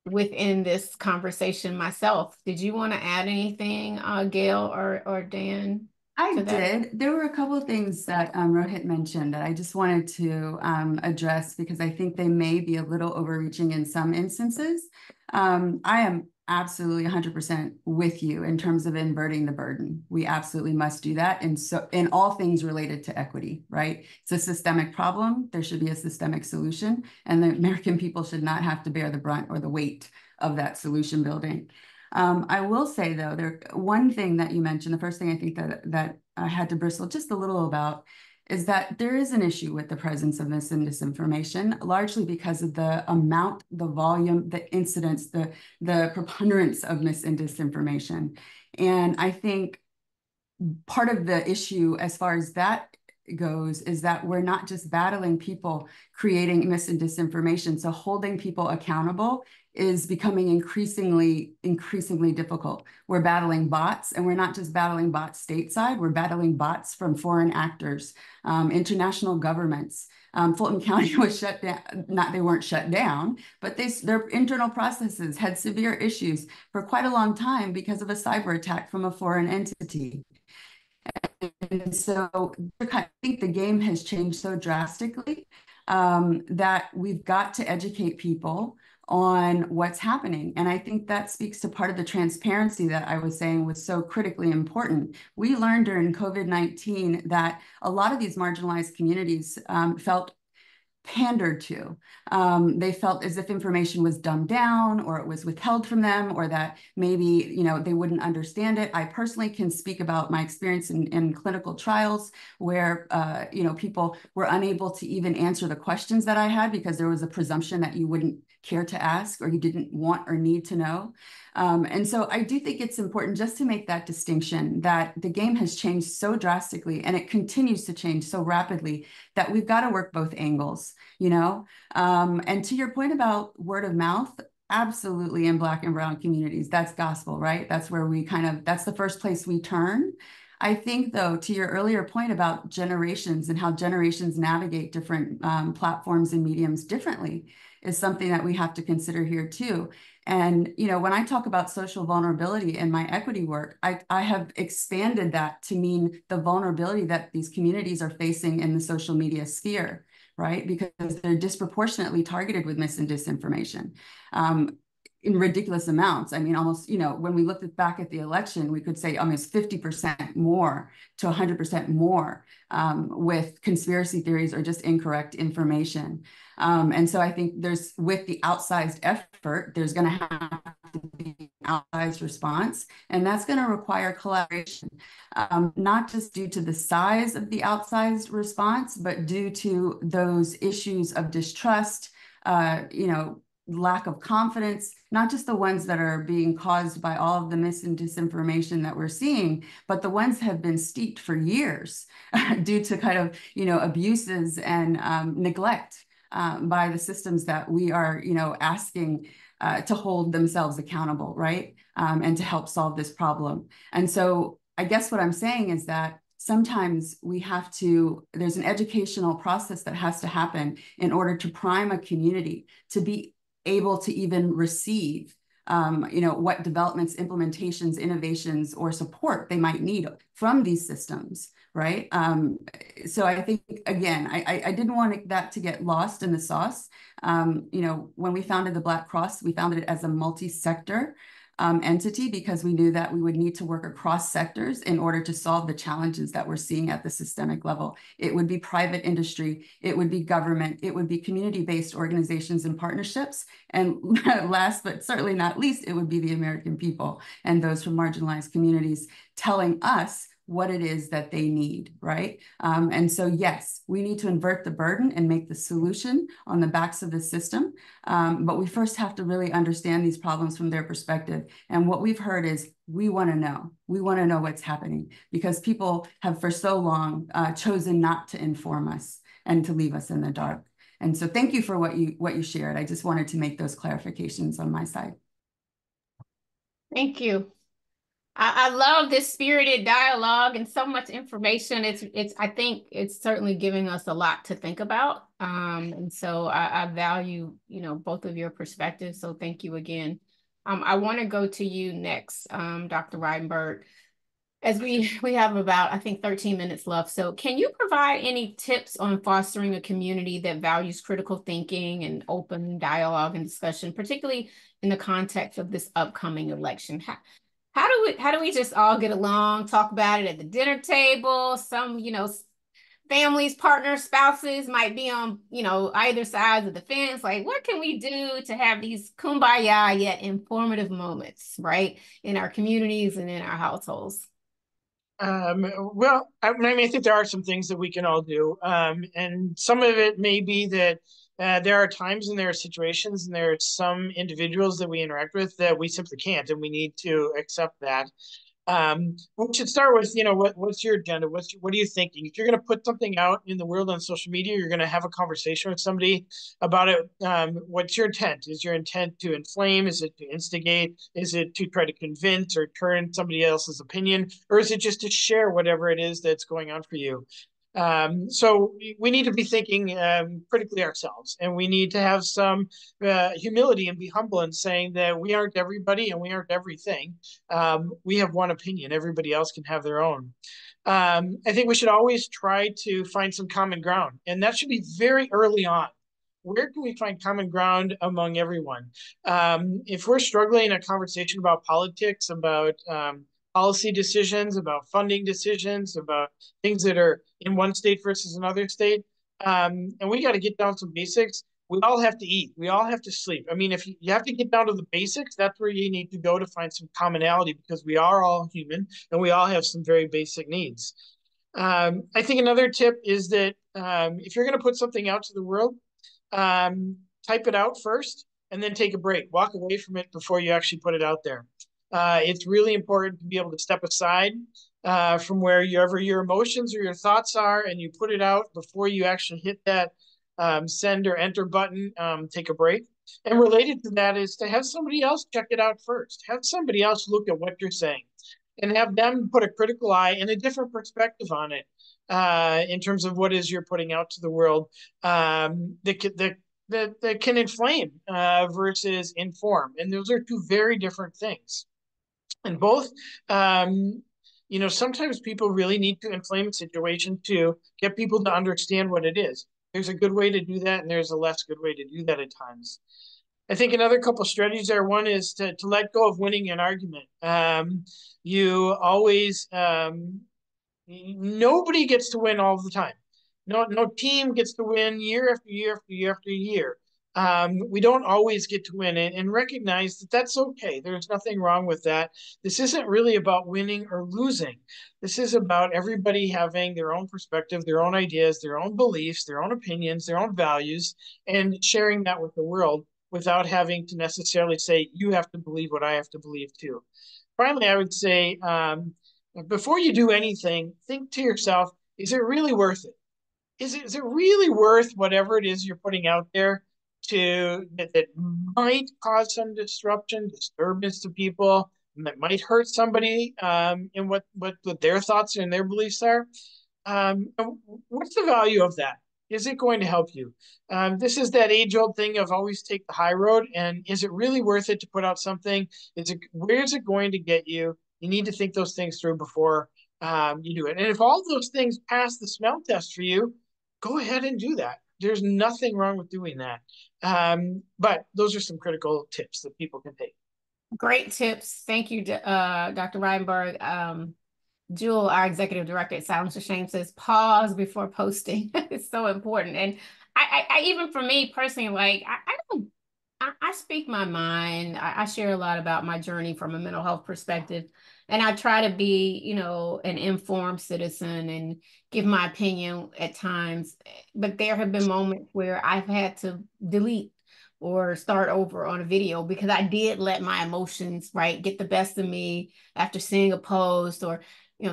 within this conversation myself. Did you want to add anything, Gail or Dan, I to that? did. There were a couple of things that Rohit mentioned that I just wanted to address because I think they may be a little overreaching in some instances. I am absolutely 100% with you in terms of inverting the burden. We absolutely must do that. And so in all things related to equity, right? It's a systemic problem. There should be a systemic solution, and the American people should not have to bear the brunt or the weight of that solution building. I will say though, one thing that you mentioned, the first thing I think that I had to bristle just a little about is that there is an issue with the presence of mis and disinformation, largely because of the amount, the volume, the incidence, the preponderance of mis and disinformation. And I think part of the issue as far as that goes is that we're not just battling people creating mis and disinformation. So holding people accountable is becoming increasingly difficult. We're battling bots, and we're not just battling bots stateside, we're battling bots from foreign actors, international governments. Fulton County was shut down, they weren't shut down, but their internal processes had severe issues for quite a long time because of a cyber attack from a foreign entity. And so I think the game has changed so drastically that we've got to educate people on what's happening. And I think that speaks to part of the transparency that I was saying was so critically important. We learned during COVID-19 that a lot of these marginalized communities felt pandered to. They felt as if information was dumbed down or it was withheld from them, or that maybe, you know, they wouldn't understand it. I personally can speak about my experience in clinical trials where, you know, people were unable to even answer the questions that I had because there was a presumption that you wouldn't care to ask or you didn't want or need to know. And so I do think it's important just to make that distinction that the game has changed so drastically and it continues to change so rapidly that we've got to work both angles, you know? And to your point about word of mouth, absolutely in Black and Brown communities, that's gospel, right? That's where we that's the first place we turn. I think, though, to your earlier point about generations and how generations navigate different platforms and mediums differently is something that we have to consider here too. And, you know, when I talk about social vulnerability in my equity work, I have expanded that to mean the vulnerability that these communities are facing in the social media sphere, right? Because they're disproportionately targeted with mis and disinformation. In ridiculous amounts. I mean, almost, you know, when we looked back at the election, we could say almost 50% more to 100% more with conspiracy theories or just incorrect information. And so I think with the outsized effort, there's going to have to be an outsized response, and that's going to require collaboration, not just due to the size of the outsized response, but due to those issues of distrust, you know, lack of confidence, not just the ones that are being caused by all of the mis and disinformation that we're seeing, but the ones that have been steeped for years due to kind of, you know, abuses and neglect by the systems that we are, you know, asking to hold themselves accountable, right? And to help solve this problem. And so I guess what I'm saying is that sometimes there's an educational process that has to happen in order to prime a community to be able to even receive, you know, what developments, implementations, innovations, or support they might need from these systems, right? So I think, again, I didn't want that to get lost in the sauce. You know, when we founded the Black Cross, we founded it as a multi-sector entity because we knew that we would need to work across sectors in order to solve the challenges that we're seeing at the systemic level. It would be private industry, it would be government, it would be community-based organizations and partnerships, and last but certainly not least, it would be the American people and those from marginalized communities telling us what it is that they need, right? And so, yes, we need to invert the burden and make the solution on the backs of the system. But we first have to really understand these problems from their perspective. And what we've heard is we want to know. We want to know what's happening because people have for so long chosen not to inform us and to leave us in the dark. And so thank you for what you shared. I just wanted to make those clarifications on my side. Thank you. I love this spirited dialogue and so much information. I think it's certainly giving us a lot to think about. And so I value, you know, both of your perspectives. So thank you again. I want to go to you next, Dr. Reidenberg. As we have about, I think, 13 minutes left. So can you provide any tips on fostering a community that values critical thinking and open dialogue and discussion, particularly in the context of this upcoming election? How do we just all get along, talk about it at the dinner table? Some, you know, families, partners, spouses might be on, you know, either sides of the fence. Like, what can we do to have these kumbaya yet informative moments, right, in our communities and in our households? Well, I mean, I think there are some things that we can all do. And some of it may be that there are times and there are situations and there are some individuals that we interact with that we simply can't, and we need to accept that. We should start with, you know, what's your agenda? What are you thinking? If you're going to put something out in the world on social media, you're going to have a conversation with somebody about it. What's your intent? Is your intent to inflame? Is it to instigate? Is it to try to convince or turn somebody else's opinion? Or is it just to share whatever it is that's going on for you? So we need to be thinking critically ourselves, and we need to have some humility and be humble in saying that we aren't everybody and we aren't everything. We have one opinion. Everybody else can have their own. I think we should always try to find some common ground, and that should be very early on. where can we find common ground among everyone? If we're struggling in a conversation about politics, about policy decisions, about funding decisions, about things that are in one state versus another state, and we got to get down to basics. We all have to eat. We all have to sleep. I mean, if you have to get down to the basics, that's where you need to go to find some commonality, because we are all human and we all have some very basic needs. I think another tip is that if you're going to put something out to the world, type it out first and then take a break. Walk away from it before you actually put it out there. It's really important to be able to step aside from wherever your emotions or your thoughts are, and you put it out before you actually hit that send or enter button. Take a break. And related to that is to have somebody else check it out first. Have somebody else look at what you're saying and have them put a critical eye and a different perspective on it in terms of what is you're putting out to the world that can inflame versus inform. And those are two very different things. And both, sometimes people really need to inflame a situation to get people to understand what it is. There's a good way to do that, and there's a less good way to do that at times. I think another couple of strategies there. One is to let go of winning an argument. You always, nobody gets to win all the time. No team gets to win year after year after year after year. We don't always get to win, and recognize that that's okay. There's nothing wrong with that. This isn't really about winning or losing. This is about everybody having their own perspective, their own ideas, their own beliefs, their own opinions, their own values, and sharing that with the world without having to necessarily say, you have to believe what I have to believe too. Finally, I would say, before you do anything, think to yourself, is it really worth it? Is it really worth whatever it is you're putting out there that might cause some disruption, disturbance to people, that might hurt somebody in what their thoughts and their beliefs are? What's the value of that? Is it going to help you? This is that age-old thing of always take the high road. And is it really worth it to put out something? Where is it going to get you? You need to think those things through before you do it. And if all those things pass the smell test for you, go ahead and do that. There's nothing wrong with doing that. But those are some critical tips that people can take. Great tips. Thank you, Dr. Reinberg. Jewel, our executive director at Silence to Shame, says pause before posting. It's so important. And I even for me personally, like I don't I speak my mind. I share a lot about my journey from a mental health perspective. And I try to be, an informed citizen and give my opinion at times. But there have been moments where I've had to delete or start over on a video because I did let my emotions, right, get the best of me after seeing a post or,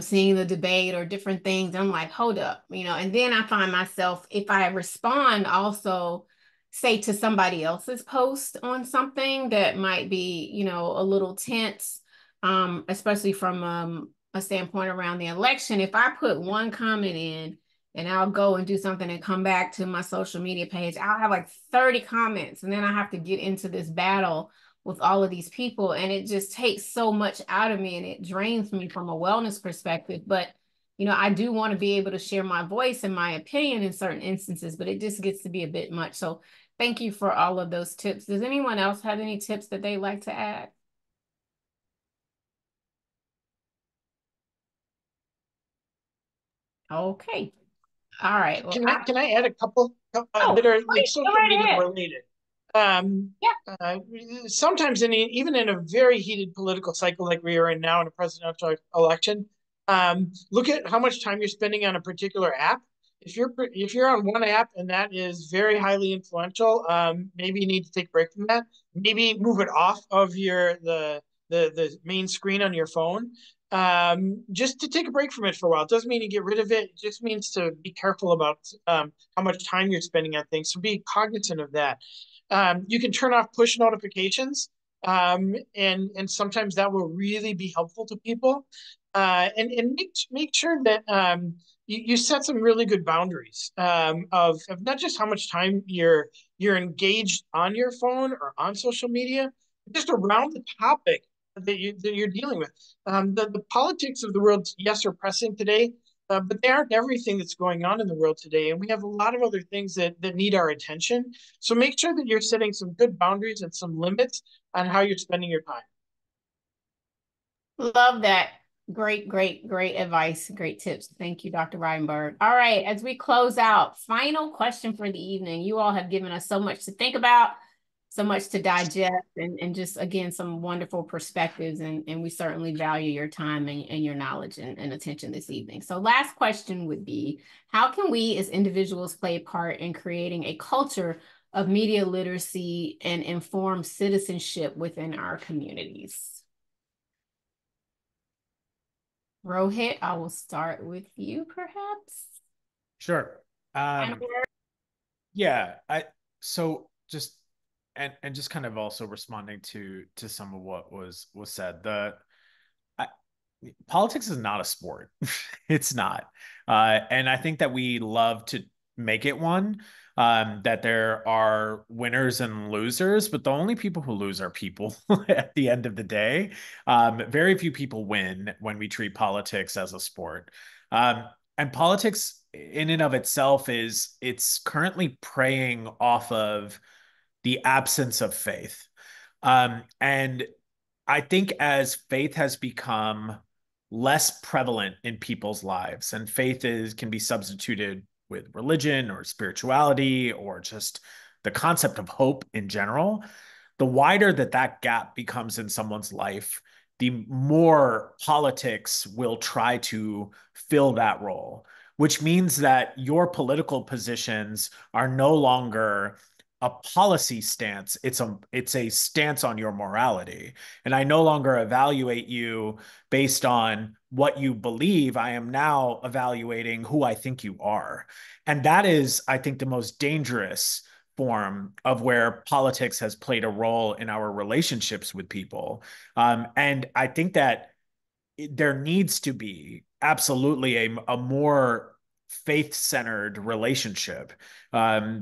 seeing the debate or different things. I'm like, hold up, and then I find myself, if I respond also, say to somebody else's post on something that might be, a little tense, especially from a standpoint around the election. If I put one comment in and I'll go and do something and come back to my social media page, I'll have like 30 comments, and then I have to get into this battle with all of these people, and it just takes so much out of me and it drains me from a wellness perspective. But I do want to be able to share my voice and my opinion in certain instances, but it just gets to be a bit much. So thank you for all of those tips. Does anyone else have any tips that they'd like to add? Okay. All right. Well, Can I add a couple oh, that are like please, go social right media ahead. related? Um, Yeah. Sometimes even in a very heated political cycle like we are in now in a presidential election, look at how much time you're spending on a particular app. If you're on one app and that is very highly influential, maybe you need to take a break from that. Maybe move it off of the main screen on your phone, just to take a break from it for a while. It doesn't mean you get rid of it. It just means to be careful about how much time you're spending on things. So be cognizant of that. You can turn off push notifications, and sometimes that will really be helpful to people. And make sure that you set some really good boundaries of not just how much time you're engaged on your phone or on social media, but just around the topic that you're dealing with. The politics of the world, yes, are pressing today, but they aren't everything that's going on in the world today. And we have a lot of other things that need our attention. So make sure that you're setting some good boundaries and some limits on how you're spending your time. Love that. Great, great, great advice. Great tips. Thank you, Dr. Reidenberg. All right, as we close out, final question for the evening. You all have given us so much to think about, so much to digest, and just, again, some wonderful perspectives. And we certainly value your time and your knowledge and attention this evening. So last question would be, how can we as individuals play a part in creating a culture of media literacy and informed citizenship within our communities? Rohit, I will start with you, perhaps. Sure. Yeah, so just and just kind of also responding to some of what was said. I, Politics is not a sport. It's not. And I think that we love to make it one. That there are winners and losers, but the only people who lose are people at the end of the day. Very few people win when we treat politics as a sport. And politics in and of itself it's currently preying off of the absence of faith. And I think as faith has become less prevalent in people's lives, and faith can be substituted with religion or spirituality or just the concept of hope in general, the wider that gap becomes in someone's life, the more politics will try to fill that role, which means that your political positions are no longer a policy stance. It's a stance on your morality. And I no longer evaluate you based on what you believe. I am now evaluating who I think you are. And that is, I think, the most dangerous form of where politics has played a role in our relationships with people. And I think that there needs to be absolutely a more faith-centered relationship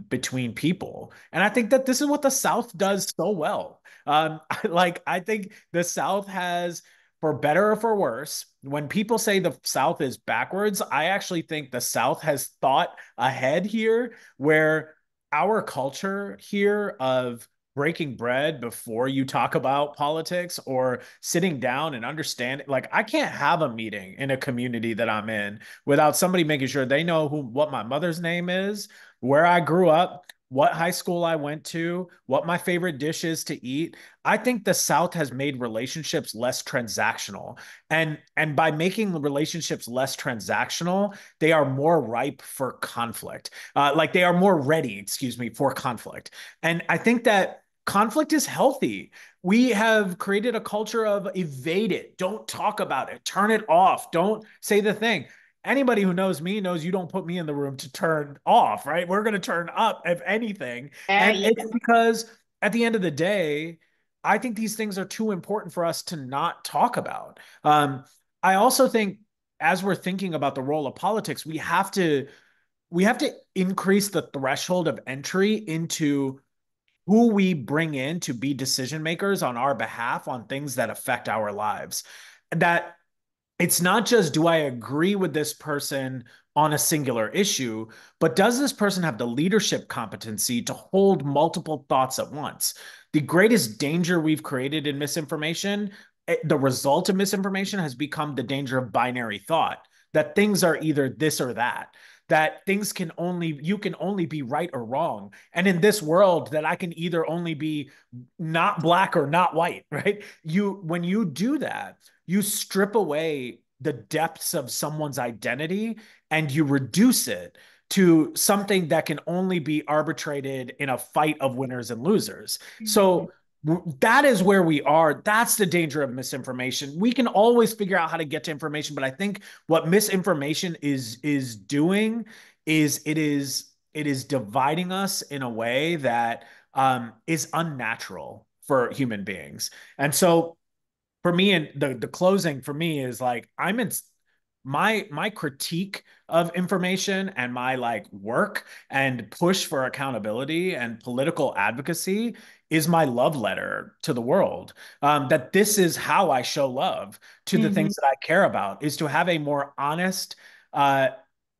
between people. And I think that this is what the South does so well. I think the South has, for better or for worse, when people say the South is backwards, I actually think the South has thought ahead here, where our culture here of breaking bread before you talk about politics or sitting down and understanding, like, I can't have a meeting in a community that I'm in without somebody making sure they know what my mother's name is, where I grew up, what high school I went to, what my favorite dish is to eat. I think the South has made relationships less transactional. And by making the relationships less transactional, they are more ripe for conflict. Like, they are more ready, excuse me, for conflict. And I think that conflict is healthy. We have created a culture of evade it, don't talk about it, turn it off, don't say the thing. Anybody who knows me knows you don't put me in the room to turn off, right? We're going to turn up, if anything. And Yeah. it's because at the end of the day, I think these things are too important for us to not talk about. I also think, as we're thinking about the role of politics, we have to increase the threshold of entry into who we bring in to be decision makers on our behalf on things that affect our lives. That it's not just, do I agree with this person on a singular issue, but does this person have the leadership competency to hold multiple thoughts at once? The greatest danger we've created in misinformation, the result of misinformation has become the danger of binary thought, that things are either this or that you can only be right or wrong. And in this world, that I can either only be not black or not white, right? When you do that, you strip away the depths of someone's identity and you reduce it to something that can only be arbitrated in a fight of winners and losers. So that is where we are. That's the danger of misinformation. We can always figure out how to get to information, but I think what misinformation is doing is it is dividing us in a way that is unnatural for human beings. And so for me, and the closing for me is like, I'm in my critique of information and my like work and push for accountability and political advocacy is my love letter to the world. That this is how I show love to the Mhm. things that I care about, is to have a more honest, uh,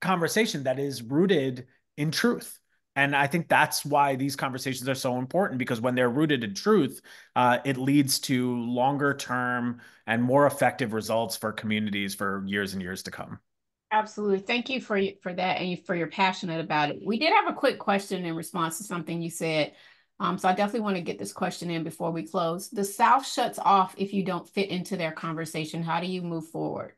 conversation that is rooted in truth. And I think that's why these conversations are so important, because when they're rooted in truth, it leads to longer term and more effective results for communities for years and years to come. Absolutely. Thank you for that and for your passionate about it. We did have a quick question in response to something you said. So I definitely want to get this question in before we close. The South shuts off if you don't fit into their conversation. How do you move forward?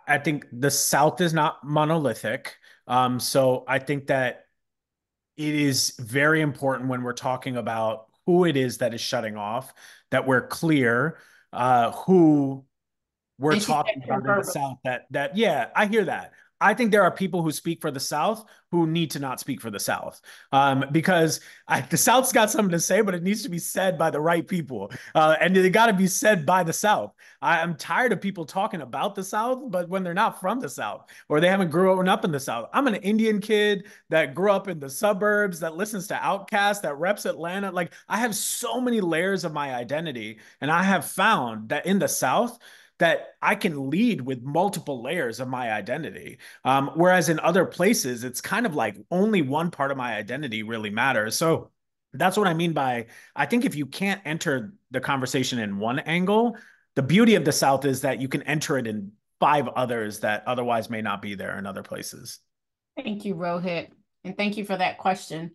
I think the South is not monolithic. So I think that it is very important when we're talking about who it is that is shutting off, that we're clear who we're And she talking said about in the verbally. South. Yeah, I hear that. I think there are people who speak for the South who need to not speak for the South, because the South's got something to say, but it needs to be said by the right people, and it got to be said by the South. I'm tired of people talking about the South, but when they're not from the South or they haven't grown up in the South. I'm an Indian kid that grew up in the suburbs, that listens to Outkast, that reps Atlanta. Like, I have so many layers of my identity, and I have found that in the South, that I can lead with multiple layers of my identity. Whereas in other places, it's kind of like only one part of my identity really matters. So that's what I mean by, I think if you can't enter the conversation in one angle, the beauty of the South is that you can enter it in five others that otherwise may not be there in other places. Thank you, Rohit. And thank you for that question,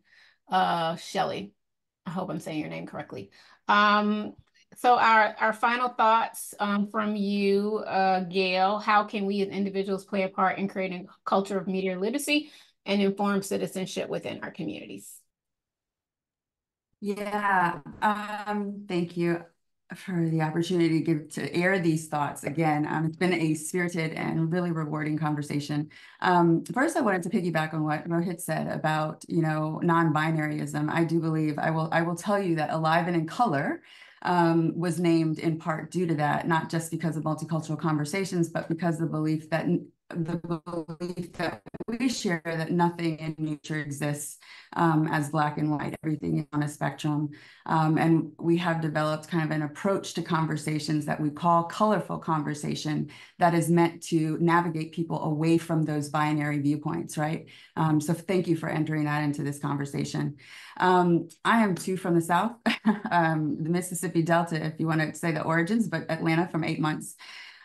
Shelley. I hope I'm saying your name correctly. Um, so our final thoughts from you, Gail. How can we as individuals play a part in creating a culture of media literacy and informed citizenship within our communities? Yeah, thank you for the opportunity to air these thoughts again. It's been a spirited and really rewarding conversation. First, I wanted to piggyback on what Rohit said about, non-binaryism. I do believe I will tell you that Alive and in Color was named in part due to that, not just because of multicultural conversations, but because of the belief that we share that nothing in nature exists as black and white, everything is on a spectrum. And we have developed kind of an approach to conversations that we call colorful conversation that is meant to navigate people away from those binary viewpoints, right? So thank you for entering that into this conversation. I am too from the South, the Mississippi Delta, if you want to say the origins, but Atlanta from 8 months.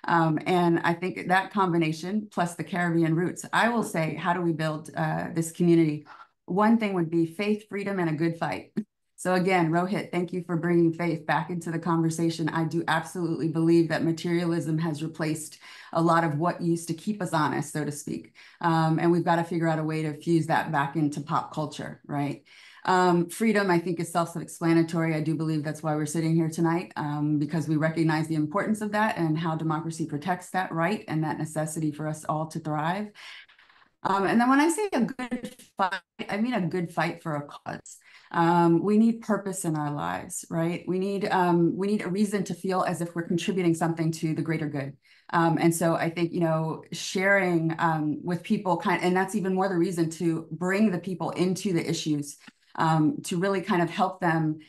And I think that combination plus the Caribbean roots, I will say, how do we build this community? One thing would be faith, freedom, and a good fight. So again, Rohit, thank you for bringing faith back into the conversation. I do absolutely believe that materialism has replaced a lot of what used to keep us honest, so to speak. And we've got to figure out a way to fuse that back into pop culture, right? Freedom, I think, is self-explanatory. I do believe that's why we're sitting here tonight, because we recognize the importance of that and how democracy protects that right and that necessity for us all to thrive. And then when I say a good fight, I mean a good fight for a cause. We need purpose in our lives, right? We need a reason to feel as if we're contributing something to the greater good. And so I think, sharing with people and that's even more the reason to bring the people into the issues, to really kind of help them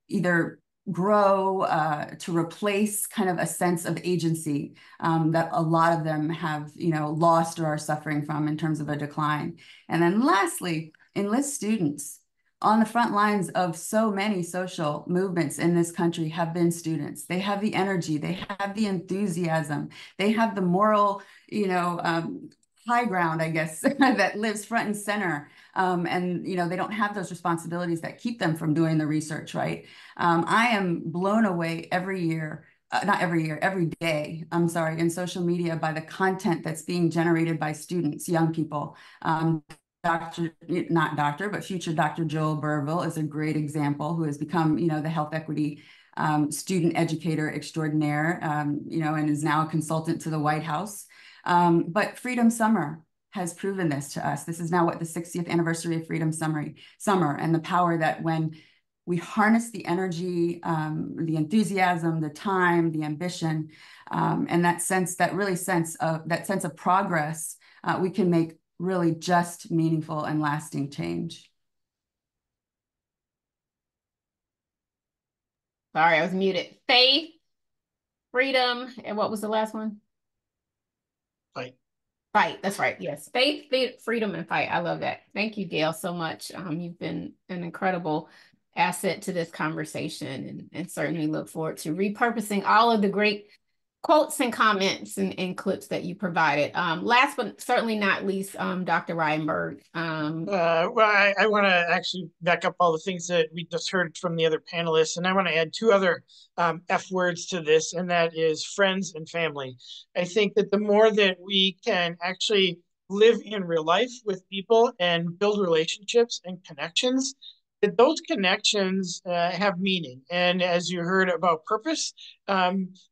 either grow, to replace kind of a sense of agency that a lot of them have, lost or are suffering from in terms of a decline. And then lastly, enlist students. On the front lines of so many social movements in this country have been students. They have the energy, they have the enthusiasm, they have the moral, high ground, I guess, that lives front and center. And they don't have those responsibilities that keep them from doing the research, right? I am blown away every year, not every year, every day, I'm sorry, in social media by the content that's being generated by students, young people. Not doctor, but future Dr. Joel Burville is a great example, who has become, the health equity student educator extraordinaire, and is now a consultant to the White House. But Freedom Summer has proven this to us. This is now the 60th anniversary of Freedom Summer, and the power that when we harness the energy, the enthusiasm, the time, the ambition, and that sense of progress, we can make really just meaningful and lasting change. Sorry, I was muted. Faith, freedom, and what was the last one? Fight. Fight. That's right. Yes. Faith, freedom, and fight. I love that. Thank you, Gail, so much. You've been an incredible asset to this conversation, and certainly look forward to repurposing all of the great quotes and comments and clips that you provided. Last but certainly not least, Dr. Reinberg. Well, I want to actually back up all the things that we just heard from the other panelists, and I want to add two other F words to this, and that is friends and family. I think that the more that we can actually live in real life with people and build relationships and connections, that those connections have meaning. And as you heard about purpose,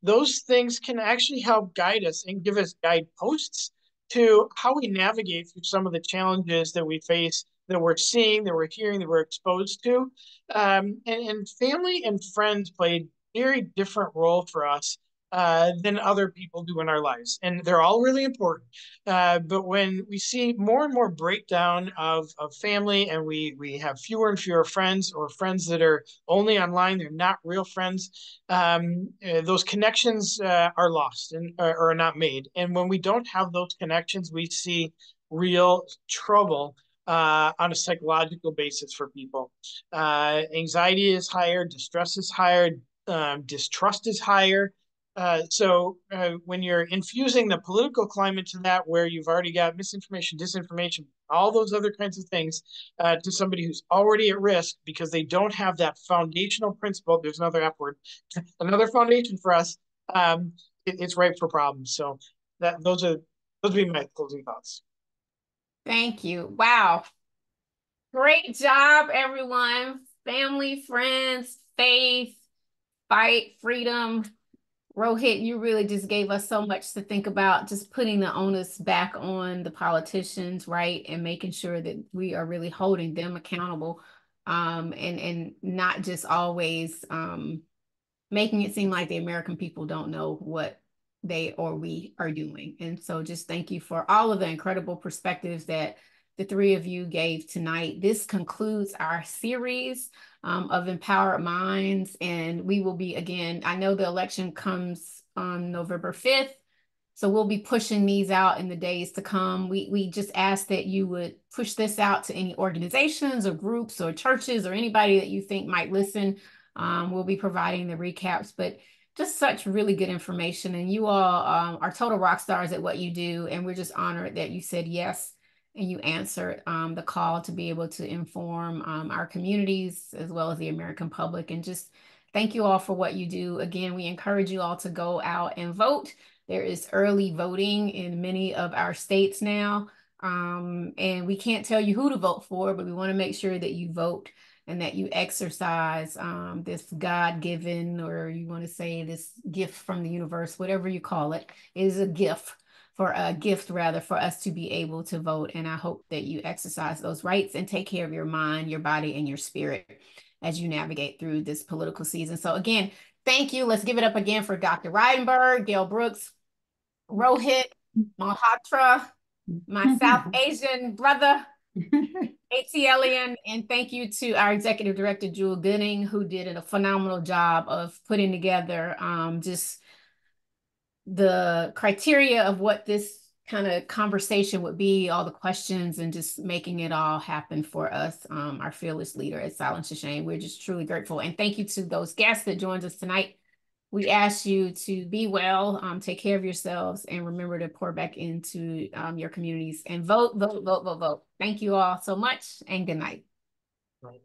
those things can actually help guide us and give us guideposts to how we navigate through some of the challenges that we face, that we're seeing, that we're hearing, that we're exposed to. And family and friends play a very different role for us than other people do in our lives. And they're all really important. But when we see more and more breakdown of family, and we have fewer and fewer friends, or friends that are only online, they're not real friends, those connections are lost and are not made. And when we don't have those connections, we see real trouble on a psychological basis for people. Anxiety is higher, distress is higher, distrust is higher. So when you're infusing the political climate to that, where you've already got misinformation, disinformation, all those other kinds of things, to somebody who's already at risk because they don't have that foundational principle, there's another F word, another foundation for us, it's ripe for problems. So those would be my closing thoughts. Thank you. Wow. Great job, everyone. Family, friends, faith, fight, freedom. Rohit, you really just gave us so much to think about, just putting the onus back on the politicians, right? And making sure that we are really holding them accountable, and not just always making it seem like the American people don't know what they or we are doing. And so just thank you for all of the incredible perspectives that the three of you gave tonight. This concludes our series of Empowered Minds. And we will be, again, I know the election comes on November 5th. So we'll be pushing these out in the days to come. We just ask that you would push this out to any organizations or groups or churches or anybody that you think might listen. We'll be providing the recaps, but just such really good information. And you all are total rock stars at what you do. And we're just honored that you said yes and you answered the call to be able to inform our communities as well as the American public. And just thank you all for what you do. Again, we encourage you all to go out and vote. There is early voting in many of our states now. And we can't tell you who to vote for, but we want to make sure that you vote and that you exercise this God-given, or you want to say this gift from the universe, whatever you call it, is a gift for us to be able to vote. And I hope that you exercise those rights and take care of your mind, your body, and your spirit as you navigate through this political season. So again, thank you. Let's give it up again for Dr. Reidenberg, Gail Brooks, Rohit, Malhotra, my South Asian brother, ATLian, and thank you to our executive director, Jewel Gooding, who did a phenomenal job of putting together just the criteria of what this kind of conversation would be, all the questions, and just making it all happen for us, our fearless leader at Silence the Shame. We're just truly grateful. And thank you to those guests that joined us tonight. We ask you to be well, take care of yourselves, and remember to pour back into your communities and vote, vote, vote, vote, vote. Thank you all so much, and good night. Right.